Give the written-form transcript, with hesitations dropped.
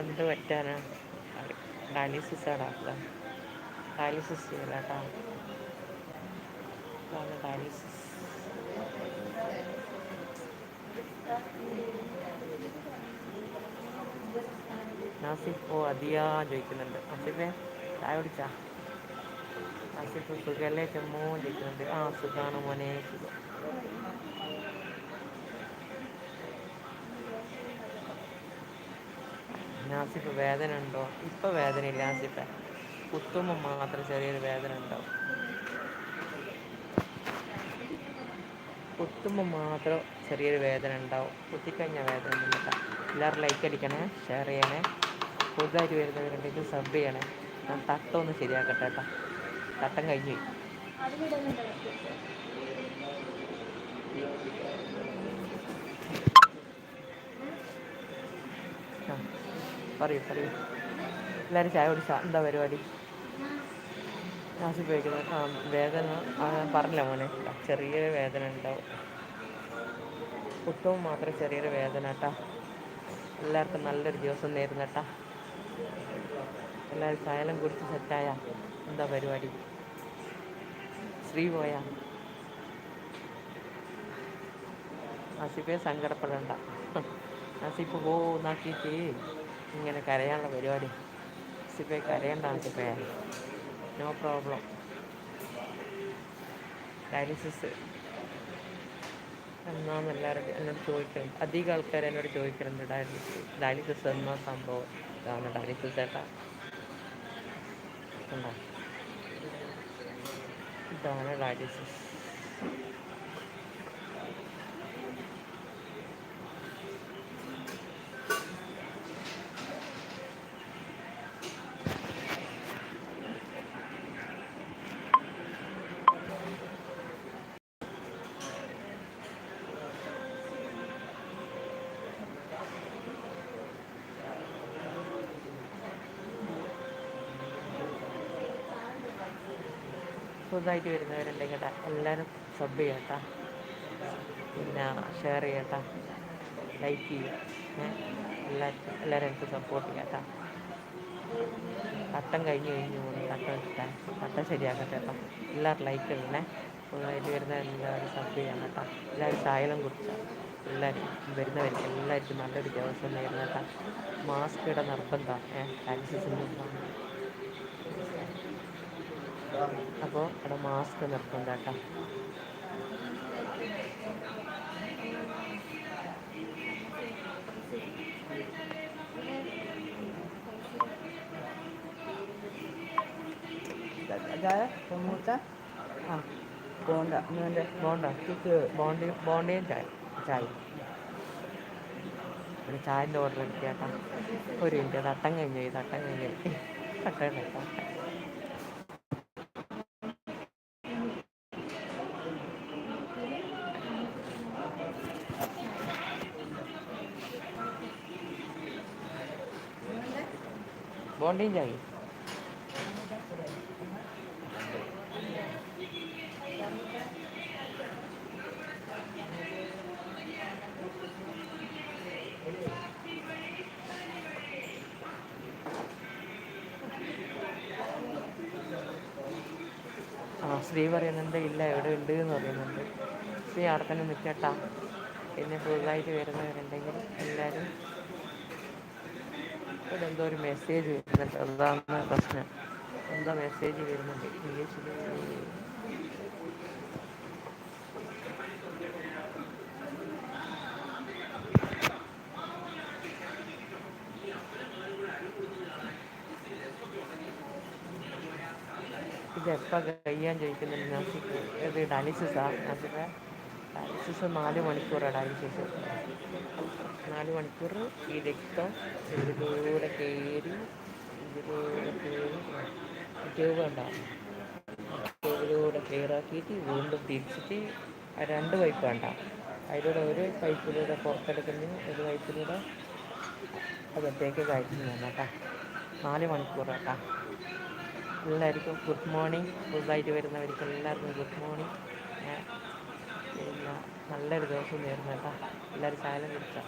എന്ത് പറ്റാനാ? ഡയാലിസിസ് ആടാ, ഡയാലിസിസ് ചെയ്യലാട്ടാ. ഇതാണ് ഡയാലിസിസ്. നാസിഫ് ഓ അതിയാ ചോദിക്കുന്നുണ്ട്. നാസിഫേ ചായ കുടിച്ചാ? നാസിഫ് സുഖല്ലേ ചെമ്മോ ചോദിക്കുന്നുണ്ട്. ആ സുഖാണ് മോനെ, സുഖം. നാസിഫ് വേദന ഉണ്ടോ? ഇപ്പം വേദനയില്ല നാസിഫെ. കുത്തുമ്പോൾ മാത്രം ചെറിയൊരു വേദന ഉണ്ടാവും. കുത്തുമ്പോൾ മാത്രം ചെറിയൊരു വേദന ഉണ്ടാവും. കുത്തിക്കഴിഞ്ഞാൽ വേദന ഒന്നുമില്ല. എല്ലാവരും ലൈക്ക് അടിക്കണേ, ഷെയർ ചെയ്യണേ. പുതുതായിട്ട് വരുന്നവരുണ്ടെങ്കിൽ സബ് ചെയ്യണേ. ഞാൻ തട്ടൊന്ന് ശരിയാക്കട്ടെ കേട്ടോ. തട്ടം കഴിഞ്ഞ് ആ പറയൂ പറയൂ. എല്ലാവരും ചായ കുടിച്ചാൽ എന്താ പരിപാടി? നാസിഫ് ചോദിക്കുന്നത് ആ വേദന പറഞ്ഞില്ല മോനെ, ചെറിയൊരു വേദന ഉണ്ടാവും. കുത്തുമ്പോൾ മാത്രം ചെറിയൊരു വേദന കേട്ടോ. എല്ലാവർക്കും നല്ലൊരു ദിവസം നേരുന്നു കേട്ടോ. എല്ലാവരും ചായലും കുടിച്ച് സെറ്റായ എന്താ പരിപാടി? ശ്രീ പോയാ? നാസിഫെ സങ്കടപ്പെടണ്ട. നാസിഫ് പോ നാക്കിയിട്ട് ഇങ്ങനെ കരയാനുള്ള പരിപാടി. നാസിഫെ കരയണ്ട നാസിഫെ, നോ പ്രോബ്ലം. ഡയാലിസിസ് എന്നാന്ന് എല്ലാവരും എന്നോട് ചോദിക്കുന്നുണ്ട്. അധികം ആൾക്കാർ എന്നോട് ചോദിക്കുന്നുണ്ട് ഡയാലിസിസ് എന്നാ സംഭവം. ഇതാണ് ഡയാലിസിസ് ചേട്ടാ. ഉണ്ടോ? ഇതാണ് ഡയാലിസിസ്. പുതുതായിട്ട് വരുന്നവരുണ്ടെങ്കിൽ എല്ലാവരും സബ് ചെയ്യട്ടാ, പിന്നെ ഷെയർ ചെയ്യട്ടാ, ലൈക്ക് ചെയ്യുക. എല്ലാവരും എനിക്ക് സപ്പോർട്ട് ചെയ്യാട്ടാ. തട്ടം കഴിഞ്ഞ് പോകുന്നു. തട്ടം ശരിയാക്കട്ടെ കേട്ടോ. എല്ലാവരും ലൈക്ക് ഇടണേ. പുതുതായിട്ട് വരുന്ന എല്ലാവരും സബ് ചെയ്യണം കേട്ടോ. എല്ലാവരും ചായലും കുടിച്ചാൽ എല്ലാവരും വരുന്നവർക്ക് എല്ലാവർക്കും നല്ലൊരു ദിവസം നേരുന്ന കേട്ടോ. മാസ്ക് ഇട നിർബന്ധമാണ് ഡയാലിസിസിൻ്റെ. അപ്പോൾ ഇവിടെ മാസ്ക് നിർബന്ധം കേട്ടോ. സമൂസ ആ ബോണ്ട ബോണ്ട ബോണ്ടയും ചായ. ഒരു ചായൻ്റെ ഓർഡർ എടുക്കുക കേട്ടോ. ഒരു മിനിറ്റ്, തട്ടം കഴിഞ്ഞ് തട്ടം കേട്ടോ. ബോണ്ടയും ചായ. ശ്രീ പറയുന്നുണ്ട് ഇല്ല എവിടെ ഉണ്ട് എന്ന് പറയുന്നുണ്ട്. ശ്രീ അവിടെ തന്നെ നിൽക്കട്ടാ. പിന്നെ പുതുതായിട്ട് വരുന്നവരുണ്ടെങ്കിൽ എല്ലാവരും. ഇവിടെ എന്തോ ഒരു മെസ്സേജ് വരുന്നുണ്ട്, അതാണ് പ്രശ്നം. എന്താ മെസ്സേജ് വരുന്നുണ്ട് ഇംഗ്ലീഷിൽ. ഇതെപ്പോൾ കഴിയാൻ ചോദിക്കുന്നുണ്ട് നാസിക്ക്. ഇത് ഡയാലിസിസാണ് നാസിക്ക്. ഡയാലിസിസ് 4 മണിക്കൂറാണ് ഡയാലിസിസ്. 4 മണിക്കൂർ ഈ രക്തം ഇതിലൂടെ കയറി ട്യൂബ് ഉണ്ടാവും. ട്യൂബിലൂടെ ക്ലിയറാക്കിയിട്ട് വീണ്ടും തിരിച്ചിട്ട് 2 പൈപ്പ് വേണ്ട. അതിലൂടെ ഒരു പൈപ്പിലൂടെ പുറത്തെടുക്കുന്നു, ഒരു പൈപ്പിലൂടെ അകത്തേക്ക് കയറ്റുന്നു കേട്ടോ. 4 മണിക്കൂർ കേട്ടോ. എല്ലാവർക്കും ഗുഡ് മോർണിംഗ്. പുതുതായിട്ട് വരുന്നവർക്ക് എല്ലാവർക്കും ഗുഡ് മോർണിംഗ്. പിന്നെ നല്ലൊരു ദിവസം നേരുന്നു കേട്ടോ. എല്ലാവരും ചായ കുടിച്ചാൽ